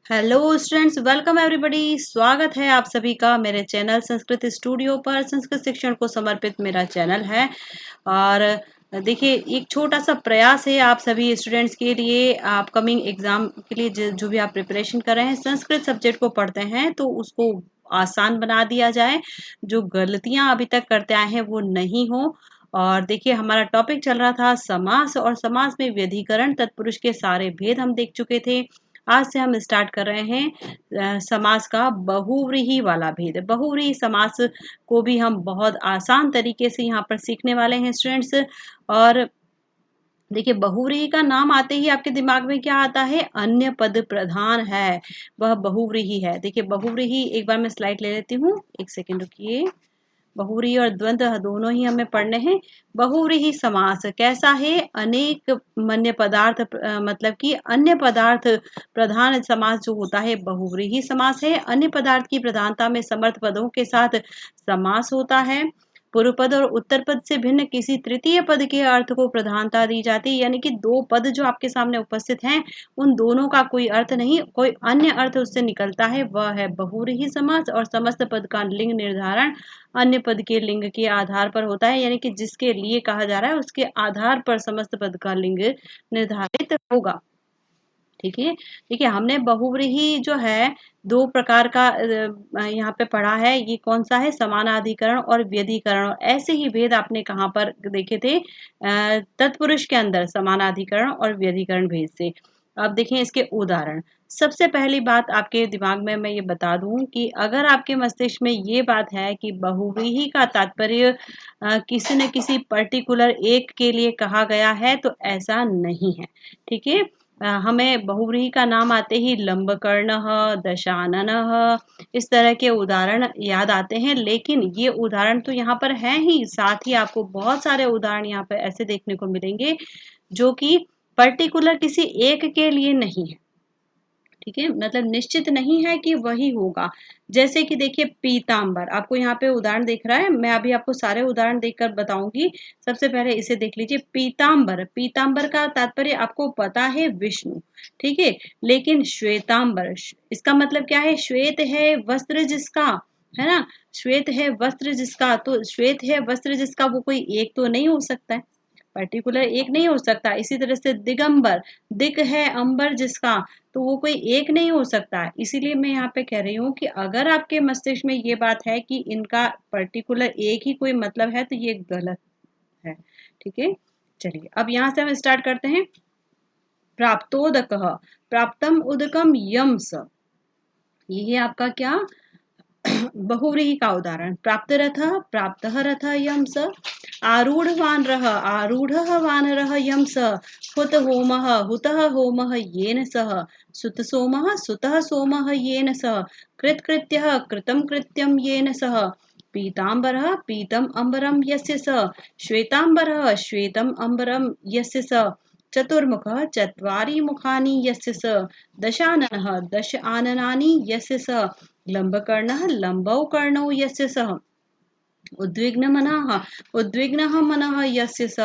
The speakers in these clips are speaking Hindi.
Hello students, welcome everybody. स्वागत है आप सभी का मेरे चैनल संस्कृत स्टूडियो पर। संस्कृत शिक्षण को समर्पित मेरा चैनल है। और देखिए, एक छोटा सा प्रयास है आप सभी स्टूडेंट्स के लिए। अपकमिंग एग्जाम के लिए जो भी आप प्रिपरेशन कर रहे हैं, संस्कृत सब्जेक्ट को पढ़ते हैं तो उसको आसान बना दिया जाए। जो गलतियां अभी तक करते आए हैं वो नहीं हो। और देखिए, हमारा टॉपिक चल रहा था समास, और समास में व्यधिकरण तत्पुरुष के सारे भेद हम देख चुके थे। आज से हम स्टार्ट कर रहे हैं समास का बहुव्रीहि वाला भेद। बहुव्रीहि समास को भी हम बहुत आसान तरीके से यहाँ पर सीखने वाले हैं स्टूडेंट्स। और देखिए, बहुव्रीहि का नाम आते ही आपके दिमाग में क्या आता है? अन्य पद प्रधान है, वह बहुव्रीहि है। देखिए, बहुव्रीहि एक बार मैं स्लाइड ले लेती हूँ, एक सेकेंड रुकिए। बहुव्रीहि और द्वंद्व दोनों ही हमें पढ़ने हैं। बहुव्रीहि समास कैसा है? अनेक मन्य पदार्थ मतलब कि अन्य पदार्थ प्रधान समास जो होता है बहुव्रीहि समास है। अन्य पदार्थ की प्रधानता में समर्थ पदों के साथ समास होता है। पूर्व पद और उत्तर पद से भिन्न किसी तृतीय पद के अर्थ को प्रधानता दी जाती है, यानी कि दो पद जो आपके सामने उपस्थित हैं उन दोनों का कोई अर्थ नहीं, कोई अन्य अर्थ उससे निकलता है, वह है बहुव्रीहि समास। और समस्त पद का लिंग निर्धारण अन्य पद के लिंग के आधार पर होता है, यानी कि जिसके लिए कहा जा रहा है उसके आधार पर समस्त पद का लिंग निर्धारित होगा। ठीक है। देखिए, हमने बहुव्रीहि जो है दो प्रकार का यहाँ पे पढ़ा है। ये कौन सा है? समानाधिकरण और व्यधिकरण। ऐसे ही भेद आपने कहाँ पर देखे थे? तत्पुरुष के अंदर समानाधिकरण और व्यधिकरण भेद से। अब देखें इसके उदाहरण। सबसे पहली बात आपके दिमाग में मैं ये बता दूं कि अगर आपके मस्तिष्क में ये बात है कि बहुव्रीहि का तात्पर्य किसी न किसी पर्टिकुलर एक के लिए कहा गया है, तो ऐसा नहीं है। ठीक है। हमें बहुव्रीहि का नाम आते ही लंबकर्ण, दशानन, इस तरह के उदाहरण याद आते हैं। लेकिन ये उदाहरण तो यहाँ पर हैं ही, साथ ही आपको बहुत सारे उदाहरण यहाँ पर ऐसे देखने को मिलेंगे जो कि पर्टिकुलर किसी एक के लिए नहीं है। ठीक है, मतलब निश्चित नहीं है कि वही होगा। जैसे कि देखिए, पीतांबर, आपको यहाँ पे उदाहरण दिख रहा है। मैं अभी आपको सारे उदाहरण देखकर बताऊंगी। सबसे पहले इसे देख लीजिए, पीतांबर। पीतांबर का तात्पर्य आपको पता है, विष्णु। ठीक है। लेकिन श्वेतांबर, इसका मतलब क्या है? श्वेत है वस्त्र जिसका, है ना। श्वेत है वस्त्र जिसका, तो श्वेत है वस्त्र जिसका वो कोई एक तो नहीं हो सकता है, पर्टिकुलर एक नहीं हो सकता। इसी तरह से दिगंबर, दिग है अंबर जिसका, तो वो कोई एक नहीं हो सकता है। इसीलिए मैं यहाँ पे कह रही हूँ कि अगर आपके मस्तिष्क में ये बात है कि इनका पर्टिकुलर एक ही कोई मतलब है, तो ये गलत है। ठीक है। चलिए, अब यहाँ से हम स्टार्ट करते हैं। प्राप्तोदक, प्राप्तम उदकम यम स, ये है आपका क्या? बहुव्रीहि का उदाहरण। प्राप्त रथ, प्राप्त रथ यम स, आरूढ़ वानरः, आरूढ़ वानरः यम स, हुत होमः, हुतः होमः येन सह, सुत सोमः, सुतः सोमः येन सह, कृत कृत्यः, कृतं कृत्यं येन सह, पीतांबरः, पीतम अंबरम यस्य स, श्वेतांबरः, श्वेतम अंबरम यस्य स, चतुर्मुखः, चत्वारि मुखानि यस्य स, दशाननः, दश आननानि यस्य स, लंबकर्णः, लंबौ कर्णौ यस्य सः, उद्विग्नमनः, उद्विग्नः मनः यस्य स,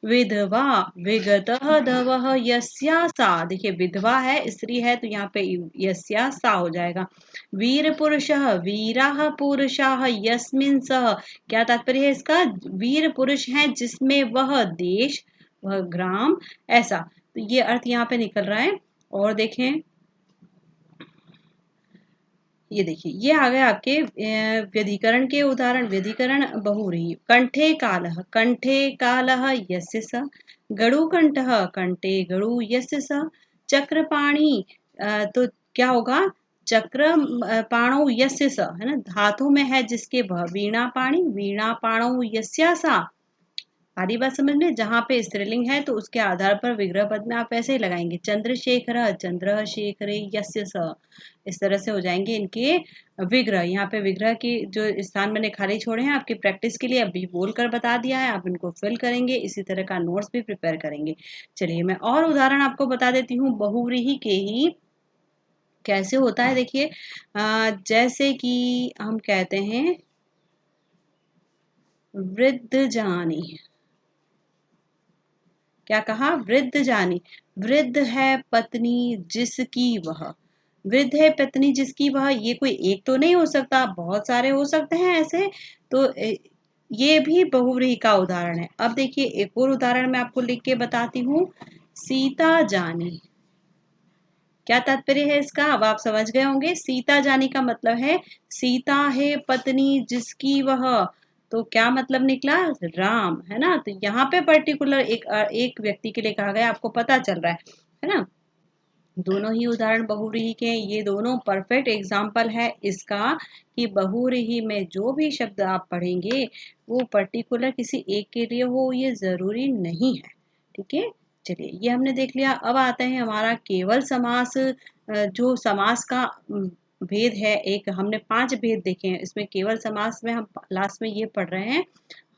विधवा, विगतः धवः यस्या सा। देखिए, विधवा है, स्त्री है, तो यहाँ पे यस्या सा हो जाएगा। वीर पुरुषः, वीराः पुरुषाः यस्मिन् सः, क्या तात्पर्य है इसका? वीर पुरुष है जिसमें वह देश, वह ग्राम, ऐसा। तो ये अर्थ यहाँ पे निकल रहा है। और देखें, ये देखिए, ये आ गए आपके व्यधिकरण के उदाहरण। व्यधिकरण बहुव्रीहि। कंठे कालः, कंठे कालः यस्य स, गरुकंठः, कंठे गरु यस्य स, चक्रपाणि, तो क्या होगा? चक्र पाणौ यस्य स, है ना, धातु में है जिसके वह, वीणा पाणी, वीणा पाणौ यस्या सा। सारी बात समझ में। जहां पे स्त्रीलिंग है तो उसके आधार पर विग्रह पद में आप ऐसे ही लगाएंगे। चंद्रशेखर, चंद्र शेखरे यस्य स, इस तरह से हो जाएंगे इनके विग्रह। यहाँ पे विग्रह की जो स्थान मैंने खाली छोड़े हैं आपकी प्रैक्टिस के लिए, अभी बोल कर बता दिया है, आप इनको फिल करेंगे। इसी तरह का नोट्स भी प्रिपेयर करेंगे। चलिए, मैं और उदाहरण आपको बता देती हूँ बहुव्रीहि के ही कैसे होता है। देखिए, जैसे कि हम कहते हैं वृद्ध जानी, क्या कहा? वृद्ध जानी, वृद्ध है पत्नी जिसकी वह, वृद्ध है पत्नी जिसकी वह, ये कोई एक तो नहीं हो सकता, बहुत सारे हो सकते हैं ऐसे। तो ये भी बहुव्रीहि का उदाहरण है। अब देखिए एक और उदाहरण मैं आपको लिख के बताती हूँ। सीता जानी, क्या तात्पर्य है इसका, अब आप समझ गए होंगे। सीता जानी का मतलब है सीता है पत्नी जिसकी वह, तो क्या मतलब निकला, राम, है ना। तो यहाँ पे पर्टिकुलर एक व्यक्ति के लिए कहा गया, आपको पता चल रहा है ना। दोनों ही उदाहरण बहुव्रीहि के हैं। ये दोनों परफेक्ट एग्जाम्पल है इसका कि बहुव्रीहि में जो भी शब्द आप पढ़ेंगे वो पर्टिकुलर किसी एक के लिए हो, ये जरूरी नहीं है। ठीक है, चलिए ये हमने देख लिया। अब आता है हमारा केवल समास। जो समास का भेद है, एक हमने 5 भेद देखे हैं। इसमें केवल समास में हम लास्ट में ये पढ़ रहे हैं।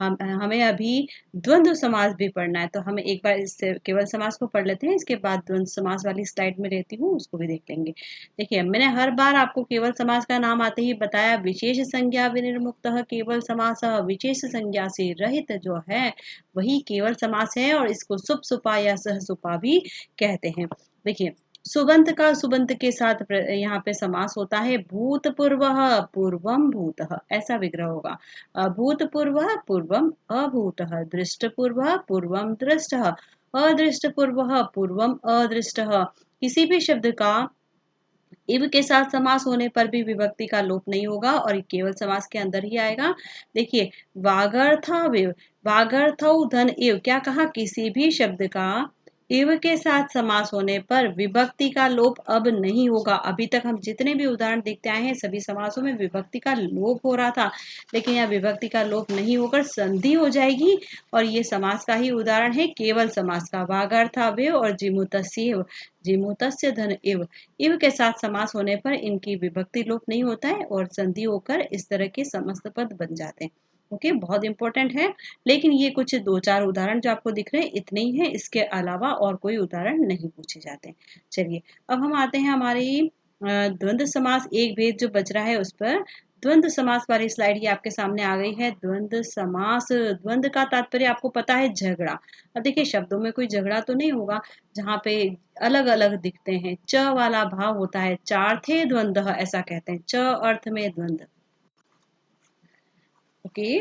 हमें अभी द्वंद्व समास भी पढ़ना है, तो हम एक बार इस केवल समास को पढ़ लेते हैं, इसके बाद द्वंद्व समास वाली स्लाइड में रहती हूँ, उसको भी देख लेंगे। देखिए मैंने हर बार आपको केवल समास का नाम आते ही बताया, विशेष संज्ञा विनिर्मुक्त केवल समास, विशेष संज्ञा से रहित जो है वही केवल समास है, और इसको सुप सुपा या सह सुपा भी कहते हैं। देखिए सुबंत का सुबंत के साथ यहाँ पे समास होता है। भूतपूर्व पूर्वम भूत, ऐसा विग्रह होगा। अभूतपूर्व पूर्वम अभूत, दृष्टपूर्व पूर्वम दृष्ट, अदृष्टपूर्व पूर्वम अदृष्ट। किसी भी शब्द का इव के साथ समास होने पर भी विभक्ति का लोप नहीं होगा और ये केवल समास के अंदर ही आएगा। देखिए वागर्थाविव, वागर्थौ धन इव, क्या कहा, किसी भी शब्द का इव के साथ समास होने पर विभक्ति का लोप अब नहीं होगा। अभी तक हम जितने भी उदाहरण देखते आए हैं सभी समासों में विभक्ति का लोप हो रहा था, लेकिन यहाँ विभक्ति का लोप नहीं होकर संधि हो जाएगी। और ये समास का ही उदाहरण है केवल समास का। वागर्थाविव और जिमुतस्यैव, जिमुतस्य धन इव, इव के साथ समास होने पर इनकी विभक्ति लोप नहीं होता है और संधि होकर इस तरह के समस्त पद बन जाते हैं। ओके, बहुत इंपॉर्टेंट है। लेकिन ये कुछ 2-4 उदाहरण जो आपको दिख रहे हैं इतने ही हैं, इसके अलावा और कोई उदाहरण नहीं पूछे जाते। चलिए अब हम आते हैं हमारी द्वंद्व समास, एक भेद जो बच रहा है उस पर। द्वंद्व समास वाली स्लाइड ये आपके सामने आ गई है। द्वंद्व समास, द्वंद्व का तात्पर्य आपको पता है, झगड़ा। अब देखिए शब्दों में कोई झगड़ा तो नहीं होगा, जहाँ पे अलग अलग दिखते हैं, च वाला भाव होता है, चार्थे द्वंद्व ऐसा कहते हैं, च अर्थ में द्वंद्व। ओके,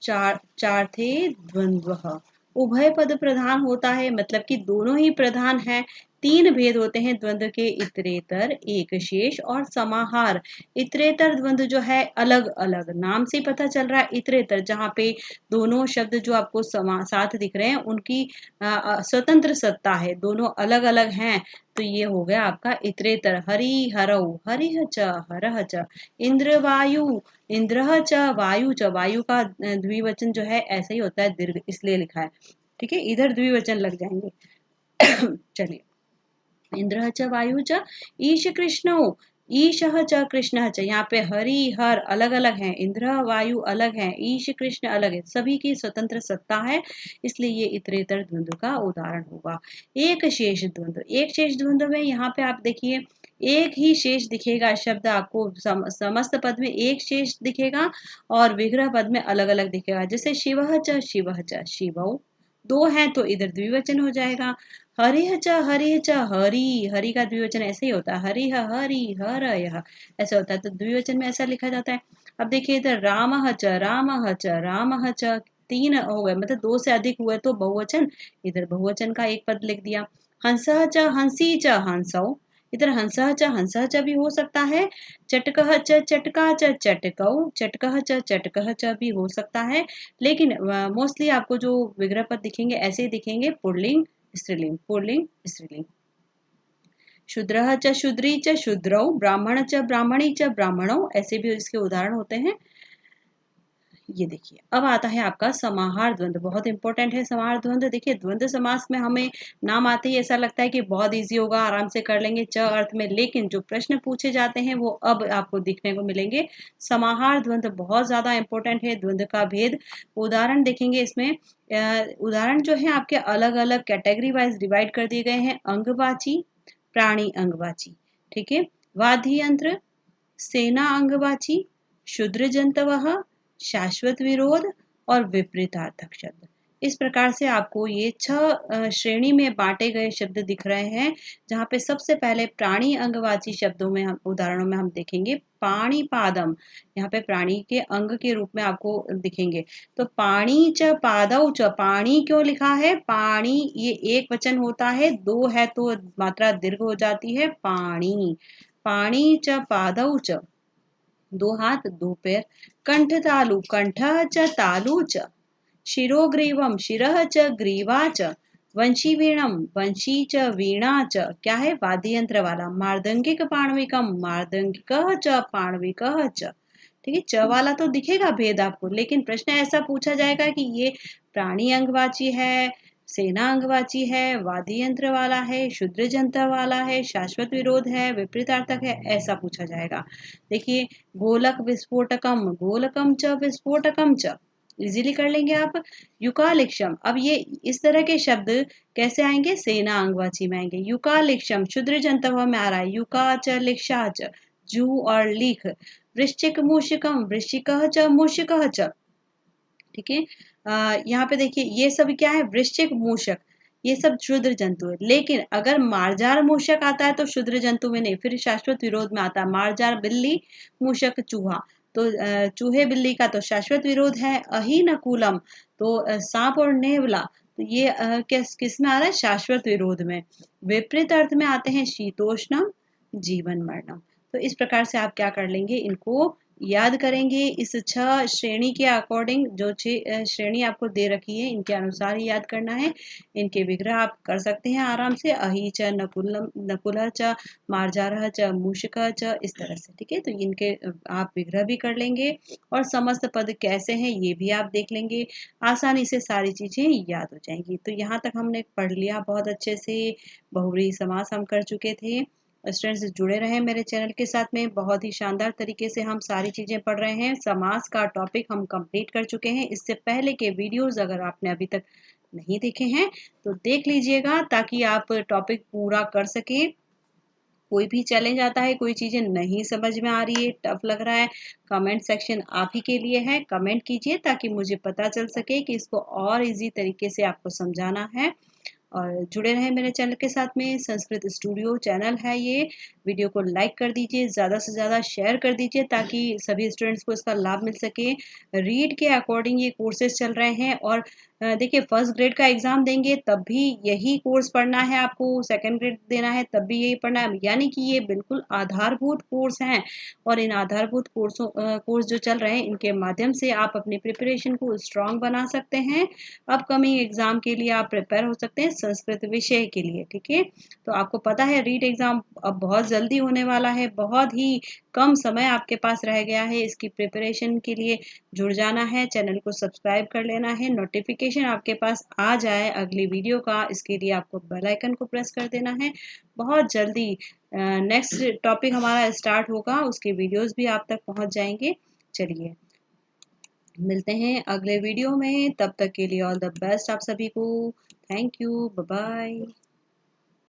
चार्थे द्वंद्व। उभय पद प्रधान होता है, मतलब कि दोनों ही प्रधान हैं। 3 भेद होते हैं द्वंद्व के, इतरेतर, एक शेष और समाहार। इतरेतर द्वंद्व जो है अलग अलग, नाम से पता चल रहा है इतरेतर, जहाँ पे दोनों शब्द जो आपको साथ दिख रहे हैं उनकी स्वतंत्र सत्ता है, दोनों अलग अलग हैं। तो ये हो गया आपका इतरेतर। हरि हरौ, हरिह च हरह च, इंद्र वायु, इंद्र च वायु च, वायु का द्विवचन जो है ऐसे ही होता है, दीर्घ इसलिए लिखा है। ठीक है, इधर द्विवचन लग जाएंगे। चलिए, इंद्र च वायु च, ईश कृष्णो, ईशः च कृष्णः च, यहाँ पे हरि हर अलग अलग हैं, इंद्र वायु अलग हैं, ईश कृष्ण अलग है, सभी की स्वतंत्र सत्ता है, इसलिए ये इतरेतर द्वंद्व का उदाहरण होगा। एक शेष द्वंद्व, एक शेष द्वंद्व में यहाँ पे आप देखिए एक ही शेष दिखेगा, शब्द आपको समस्त पद में एक शेष दिखेगा और विग्रह पद में अलग अलग दिखेगा। जैसे शिवः च शिवौ, दो हैं तो इधर द्विवचन हो जाएगा। हरिह च हरि, हरि का द्विवचन ऐसे ही होता है, हरिह हरि हर यह, ऐसे होता है, तो द्विवचन में ऐसा लिखा जाता है। अब देखिए इधर रामः च रामः च, 3 हो गए, मतलब 2 से अधिक हुए तो बहुवचन, इधर बहुवचन का एक पद लिख दिया। हंसः च हंसी च हंसौ, इधर हंसः च भी हो सकता है। चटकः च चटका च चटकौ, चटकः च भी हो सकता है। लेकिन मोस्टली आपको जो विग्रह पद दिखेंगे ऐसे ही दिखेंगे, पुल्लिंग स्त्रीलिंग, पुल्लिंग स्त्रीलिंग। शूद्रः च शूद्री च शूद्रौ, ब्राह्मण च ब्राह्मणी च ब्राह्मणौ, ऐसे भी इसके उदाहरण होते हैं। ये देखिए अब आता है आपका समाहार द्वंद्व, बहुत इंपॉर्टेंट है समाहार द्वंद्व। देखिए द्वंद्व समास में हमें नाम आते ही ऐसा लगता है कि बहुत इजी होगा, आराम से कर लेंगे च अर्थ में, लेकिन जो प्रश्न पूछे जाते हैं वो अब आपको दिखने को मिलेंगे। समाहार द्वंद्व बहुत ज्यादा इंपॉर्टेंट है, द्वंद्व का भेद। उदाहरण देखेंगे इसमें, उदाहरण जो है आपके अलग अलग कैटेगरी वाइज डिवाइड कर दिए गए हैं। अंगवाची, प्राणी अंगवाची, ठीक है, वाद्य यंत्र, सेना अंगवाची, शूद्र जंतवः, शाश्वत विरोध और विपरीतार्थक शब्द। इस प्रकार से आपको ये 6 श्रेणी में बाँटे गए शब्द दिख रहे हैं, जहाँ पे सबसे पहले प्राणी अंगवाची शब्दों में हम उदाहरणों में हम देखेंगे पाणिपादम। यहाँ पे प्राणी के अंग के रूप में आपको दिखेंगे। तो पाणी च पादौ च, पाणी क्यों लिखा है? पाणी ये एक वचन होता है, 2 है तो मात्रा दीर्घ हो जाती है पाणी। पाणी च पादौ च, 2 हाथ 2 पैर। कंठ तालु, कंठः च तालु च। शिरोग्रीवम, शिरः च ग्रीवा च। वंशी वीणम, वंशी च वीणा च। क्या है? वाद्य यंत्र वाला। मार्दंगिक पाणविकम, मार्दंगिकः च पाणविकः च। ठीक है, च वाला तो दिखेगा भेद आपको, लेकिन प्रश्न ऐसा पूछा जाएगा कि ये प्राणी अंगवाची है, सेना अंगवाची है, वाद्य यंत्र वाला है, शुद्र जंतर वाला है, शाश्वत विरोध है, विपरीतार्थक है, ऐसा पूछा जाएगा। देखिए, गोलक विस्फोटकम, गोलकम च विस्फोटकम च। इजीली कर लेंगे आप। युकालिक्षम, अब ये इस तरह के शब्द कैसे आएंगे? सेना अंगवाची में आएंगे। युकालिक्षम शुद्र जंतव में आ रहा है, युका च लिक्षा च, जू और लिख। वृश्चिक मूषिकम, वृश्चिकः च मूषिकः च। ठीक है, यहाँ पे देखिए ये सब क्या है? वृश्चिक मूषक, ये सब क्षुद्र जंतु है। लेकिन अगर मार्जार मूषक आता है तो क्षुद्र जंतु में नहीं, फिर शाश्वत विरोध में आता है। मार्जार बिल्ली, मूषक चूहा, तो चूहे बिल्ली का तो शाश्वत विरोध है। अही नकुलम, तो सांप और नेवला, तो ये किस में आ रहा है? शाश्वत विरोध में। विपरीत अर्थ में आते हैं शीतोष्णम, जीवन मरणम। तो इस प्रकार से आप क्या कर लेंगे? इनको याद करेंगे। इस 6 श्रेणी के अकॉर्डिंग, जो 6 श्रेणी आपको दे रखी है, इनके अनुसार ही याद करना है। इनके विग्रह आप कर सकते हैं आराम से। अही च नकुलम, नकुलः च, मार्जारः च, मूषिकः च, इस तरह से। ठीक है, तो इनके आप विग्रह भी कर लेंगे और समस्त पद कैसे हैं ये भी आप देख लेंगे। आसानी से सारी चीजें याद हो जाएंगी। तो यहाँ तक हमने पढ़ लिया बहुत अच्छे से। बहुव्रीहि समास हम कर चुके थे। स्टूडेंट्स जुड़े रहें मेरे चैनल के साथ में। बहुत ही शानदार तरीके से हम सारी चीज़ें पढ़ रहे हैं। समास का टॉपिक हम कंप्लीट कर चुके हैं। इससे पहले के वीडियोस अगर आपने अभी तक नहीं देखे हैं तो देख लीजिएगा, ताकि आप टॉपिक पूरा कर सकें। कोई भी चैलेंज आता है, कोई चीज़ें नहीं समझ में आ रही है, टफ लग रहा है, कमेंट सेक्शन आप ही के लिए है। कमेंट कीजिए ताकि मुझे पता चल सके कि इसको और इजी तरीके से आपको समझाना है। और जुड़े रहें मेरे चैनल के साथ में। संस्कृत स्टूडियो चैनल है ये। वीडियो को लाइक कर दीजिए, ज़्यादा से ज़्यादा शेयर कर दीजिए ताकि सभी स्टूडेंट्स को इसका लाभ मिल सके। रीड के अकॉर्डिंग ये कोर्सेज चल रहे हैं। और देखिए, फर्स्ट ग्रेड का एग्ज़ाम देंगे तब भी यही कोर्स पढ़ना है आपको, सेकंड ग्रेड देना है तब भी यही पढ़ना है। यानी कि ये बिल्कुल आधारभूत कोर्स हैं। और इन आधारभूत कोर्स जो चल रहे हैं, इनके माध्यम से आप अपनी प्रिपरेशन को स्ट्रॉन्ग बना सकते हैं। अपकमिंग एग्जाम के लिए आप प्रिपेयर हो सकते हैं, संस्कृत विषय के लिए। ठीक है, तो आपको पता है रीट एग्जाम अब बहुत जल्दी होने वाला है। बहुत ही कम समय आपके पास रह गया है इसकी प्रिपरेशन के लिए। जुड़ जाना है, चैनल को सब्सक्राइब कर लेना है, नोटिफिकेशन आपके पास आ जाए अगली वीडियो का, इसके लिए आपको बेल आइकन को प्रेस कर देना है। बहुत जल्दी नेक्स्ट टॉपिक हमारा स्टार्ट होगा, उसके वीडियोस भी आप तक पहुंच जाएंगे। चलिए, मिलते हैं अगले वीडियो में। तब तक के लिए ऑल द बेस्ट आप सभी को। Thank you, bye bye.